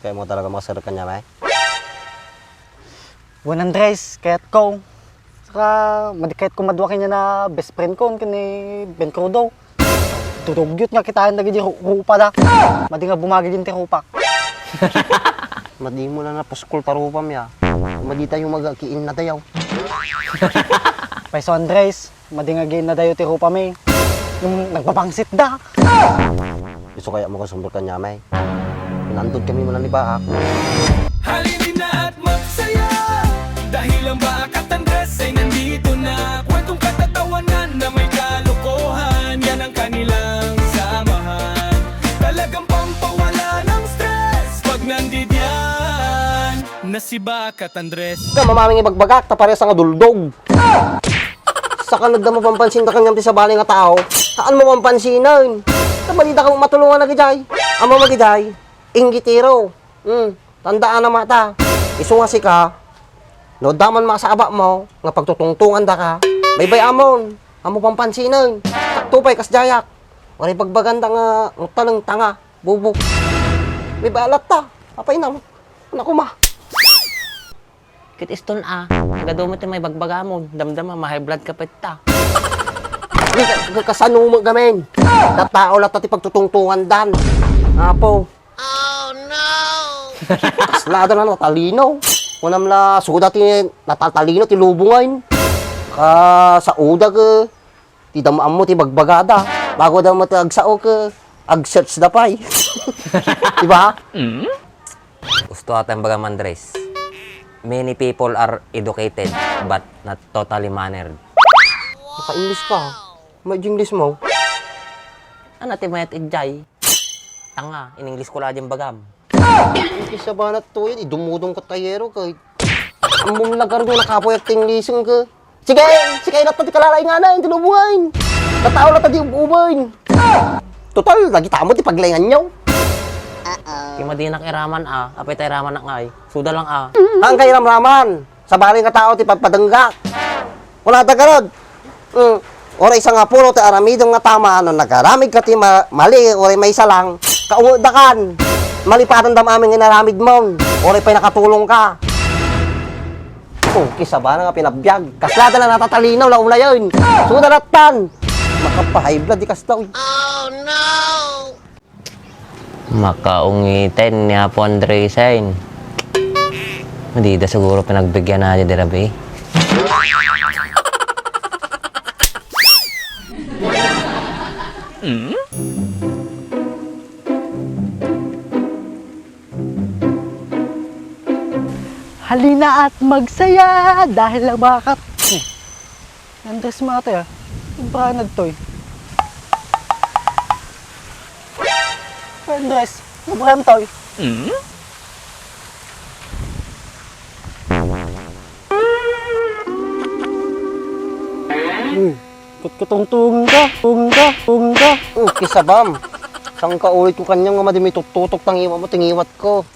Kaya mo talaga makasarap kanya, may. Buwan Andres, kaya't ko. Saka, madikayat ko madwakin niya na best friend ko, kani Ben Crudo. Tutugyot nga kitaan na gini rupa da. Madi nga bumagi din ti rupa. Madi mo lang na puskol tarupam ya. Madi tayo mag-kiin na tayo. Paiso Andres, madi nga gin na dayo ti rupa may. Yung nagbabangsit da. Gusto kaya mo kasumbol kanya, may. Pinandod kami mo lang ni Baak. Halinin na at magsaya dahil ang Baak at Andres ay nandito na. Kwentong katatawanan na may kalokohan, yan ang kanilang samahan. Talagang pampawala ng stress pag nandidyan na si Baak at Andres. Ka mamaming ibagbagak, ta pares nga duldog. Saka nagda mapampansin ka kanyang sa bali nga tao. Saan mo mampansinan? Sa balita ka matulungan na gijay. Amo magijay, inggitiro. Tandaan na mata. Iso nga si ka, no daman makasaba mo, nga pagtutungtungan da ka, baybay amon, amo pampansinan. Taktupay kas jayak. Wala pagbaganda nga, talang tanga, bubuk. May balat ta, apay na mo. Naku ma. Kit iston nagadumot may bagbagamon, damdama ma high blood ka ta. Kasano mo gamin? Tatao lang tati pagtutungtungan dan. Apo. Oh no! Kaslado na no, talino. Kunam la suda ti natatalino ti lubungain. Sa udag ti damaan mo ti bagbagada. Bago daw mo ti agsao ag-search da pay. Diba? Gusto atang bagam Andres. Many people are educated but not totally mannered. Naka-English ka. May English mo. Ano ti mayat ijay? Tanga, in English ko la dyan bagam. English sa banat to yun. Idumudong ka tayero ka. Among lagar nyo nakapoy at Englishin ka. Sige! Sige! Nato ti kalalay nga na. Hindi lubungain. Tatao na tadi ububain. Total, lagi tamo ti paglayan nyo. Kima di nakiraman apay tayo raman na ngay. Suda lang Ang kay ramraman. Sa baling ka tao ti pagpadanggak. Wala ta karod. Ora isa nga puro ti aramidong nga tama ano nagaramid ka ti mali ora may isa lang. Kaudakan. Malipatan dam aming inaramid mo. Ora pa'y nakatulong ka. Kisa ba na nga pinabiyag. Kaslada na natatalinaw laong na yun. Sudaratan. Makapahay blood di kastaw. Makaungitin niya po Andresain. Hindi da siguro pinagbigyan na di rabi. Halina at magsaya dahil lang makat. Andres mga tayo. Ibra nagtoy. Andres, ibra nagtoy. Kutungtungan ka, tungan ka. Kisa bam. Sang kaulit ko kanyang nga madimi tututok tangiwa mo tingiwat ko.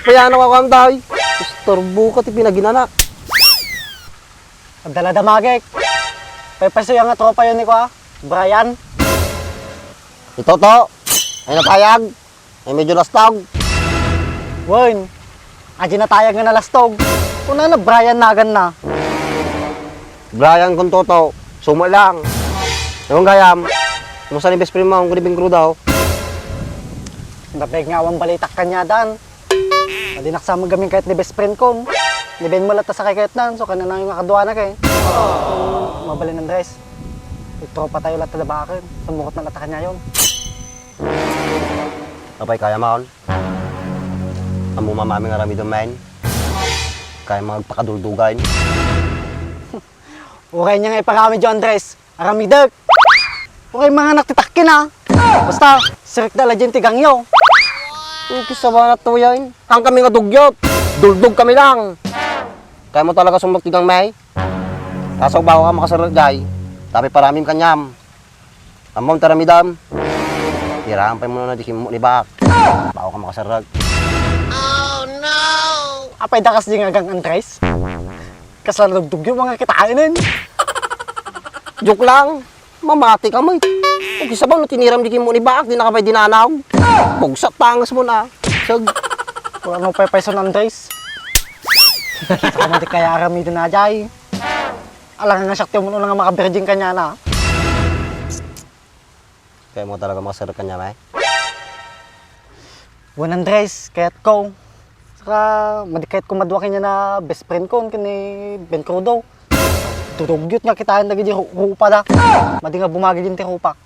Kaya naman ako ang dahi. Istorbo ka ti pinaginanak. Pagdala damagek. Pepeso yung nga tropa yun ni ko Brian. Ito to. Ay natayag. Ay medyo lastag. Won. Aji natayag nga nalastog. Una na Brian nagan na. Brian kung toto. Sumo lang. Yung gayam. Kumusta ni best friend mo? Ang kunibing crew daw. Nabeg nga awang balitak kanya dan. Hindi naksama gaming kahit ni best friend ko. Niben mo lata sa kay kahit nan. So kanina yung nakadwa na kay. Mabalin ng dress. Tropa tayo lata na bakin. Sumukot na lata kanya yun. Apay kaya maon. Amo mamami nga rami domain. Kaya magpakaduldugan. Okay niya nga iparami dyan, Andres. Aramidek. Okay mga naktitakin ha. Basta, sirik na lang dyan tigangyo. Kisa ba na to yan? Hang kami nga dugyot. Duldug kami lang. Kaya mo talaga sumbag tigang may. Kasaw bawa ka makasaragay. Tapi paraming kanyam. Amon taramidam. Tirahan pa mo na dikim mo ni Baak. Bawa ka makasarag. Apay dakas di nga gang Andres. Kasala nagdug yung mga kitainin. Joke lang. Mamati ka mo. Kung kisa ba no tiniram dikim mo ni Baak, di na ka pa'y dinanaw. Bugsat tangas mo na. Sag, Wala no pa Paison Andres. Saka mo di kaya aramido na jay. Alang nga sakti mo nga makabirding kanya na. kaya mo talaga makasarap kanya, may. 100 kaya't ko. Saka madikayat ko madwakin niya na best friend ko kani Ben Crudo. Tutugyot nga kitaan na gidi rupa da. Madi nga bumagi din ti rupa.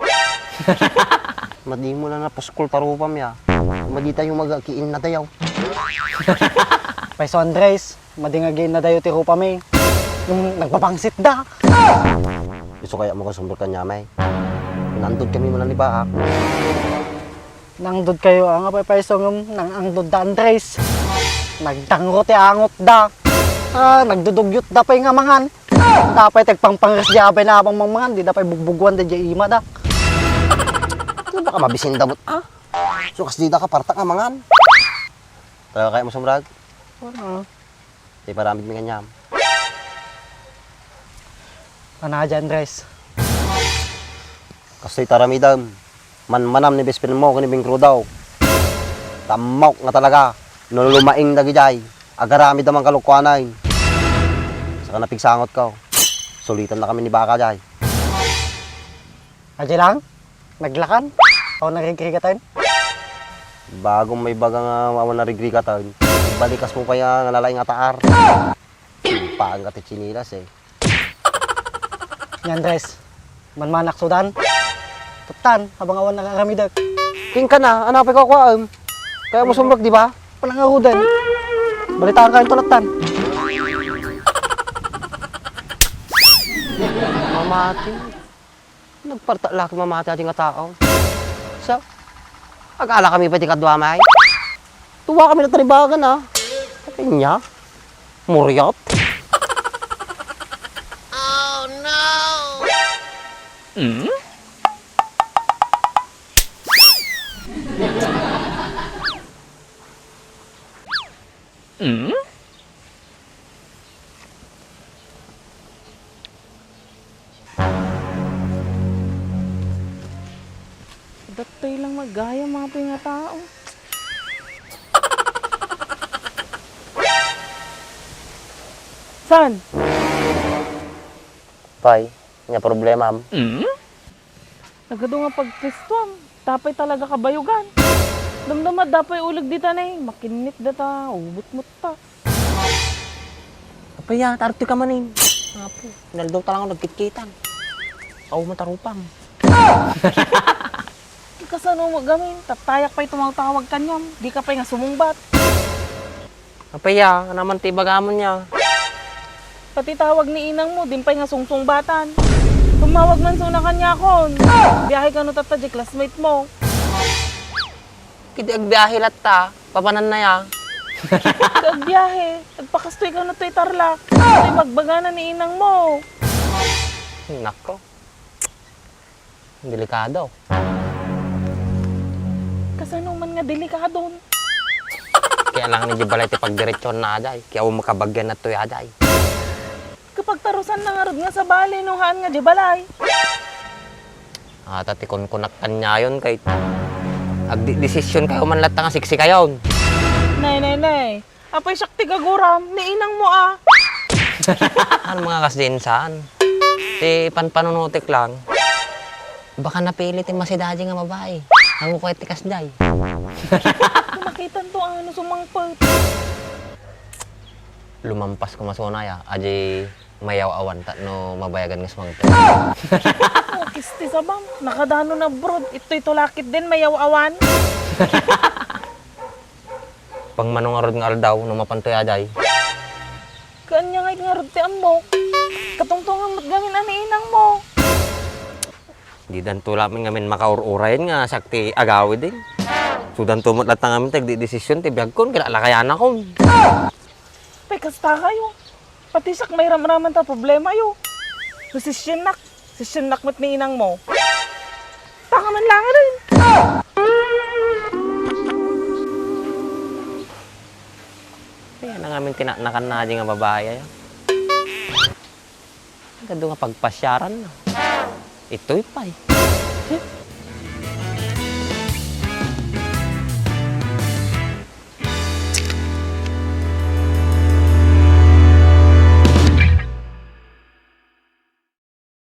Madi mo lang na puskol tarupam ya. Madi tayo magkiin na tayo. Paiso Andres, madi nga gain na dayo ti rupa may. Yung nagpapangsit da. Gusto kaya mo kasumbol kanya, may. Nandod kami mo lang ni Baak. Nangdod kayo ang nga paiso ng nangangdod da Andres. Nagtangro ti angot da. Nagdudugyot da pa nga mangan. Dapay tagpangpangres di abay na abang mangan, di dapay bugbuguan da di ima da. Ano baka mabisin damot, ah? So, kas di da ka partak nga mangan. Talaga kaya mo sumrag? Di paramid mi kanyam. Panaja Andres. Kasi taramidam. Manam ni best friend mo, kani Bing daw. Tamaw nga talaga. Nululumaing na gijay. Agarami damang kalukwanan. Saka napigsangot ko. Sulitan na kami ni Baka jay. Aja lang? Naglakan? O nagigrigatin? Bagong may baga nga awan na rigri ka taon. Balikas mo pa yan, nalalay nga taar. Paan ka ti chinilas eh. Yan Andres. Manmanak sudan. Tutan, habang awan nakakamidag. King ka na, anapay ko ako. Kaya mo sumrag, di ba? Walang arudan. Balitaan ka yung tulatan. Mamati. Nagparta laki mamati ating nga tao. So, akala kami pati kadwamay. Tuwa kami na taribagan ah. Kanya, muryot. Datay lang magaya mga pinga tao. San? Pay, nga problema. Nagado nga pagkristuan. Tapay talaga kabayugan. Damdama dapay ulag dita na eh. Makinit data. Ubot mo ta. Kapaya, tarti ka manin. Apo, naldaw talaga nagkitkitan. Aw matarupang. Kasano mo gamin? Tatayak pa'y tumatawag kanyam. Di ka pa'y nga sumungbat. Kapaya, naman tibagamon niya. Pati tawag ni inang mo, din pa'y nga sungsung-batan. Tumawag man suna kanya kon. Biyahe ka no tata, classmate mo. Kiti agbiyahe latta, papanan na ya. Kagbiyahe, nagpakastoy ka no to'y tarlak. To'y magbagana ni inang mo. Nako. Delikado. Kasano man nga delikadon. Kaya lang ni Jibalay ti pagdiretsyon na aday. Kaya makabagyan na to'y aday. Kapag tarusan na nga rod nga sa bali, nuhaan nga di balay. Tatikon ko na kanya yun kay agdi-desisyon kayo man lahat nga siksi kayo. Nay. Apay sakti gaguram, ni inang mo ah. Ano mga kasdin saan? Ti panpanunutik lang. Baka napilit yung masidaji nga babae. Ang kukwet ti kasday. Kung nakitan to ano sumangpot. Lumampas ko masunaya. Aji mayaw awan ta no mabayagan nga sumangpot. Oh, kisti sa bam. Nakadano na brod. Ito'y tulakit din, mayaw awan. Pang manungarod nga aldaw no mapantoy aday. Kanya nga rod ti amok. Katungtungan mo't gamin ani inang mo. Di dan tula mi ngamin makaururayan nga sakti agawi din. Sudan tumot lahat nga ngamin tagdi desisyon ti biag kon kaya lakayan ako. Pay kasta kayo. Pati sak may ramraman ta problema yo. Sisyon nak mo't ni inang mo. Taka man lang rin. Kaya na ngamin tinanakan na di nga babae. Gado nga pagpasyaran na. Ito'y pay.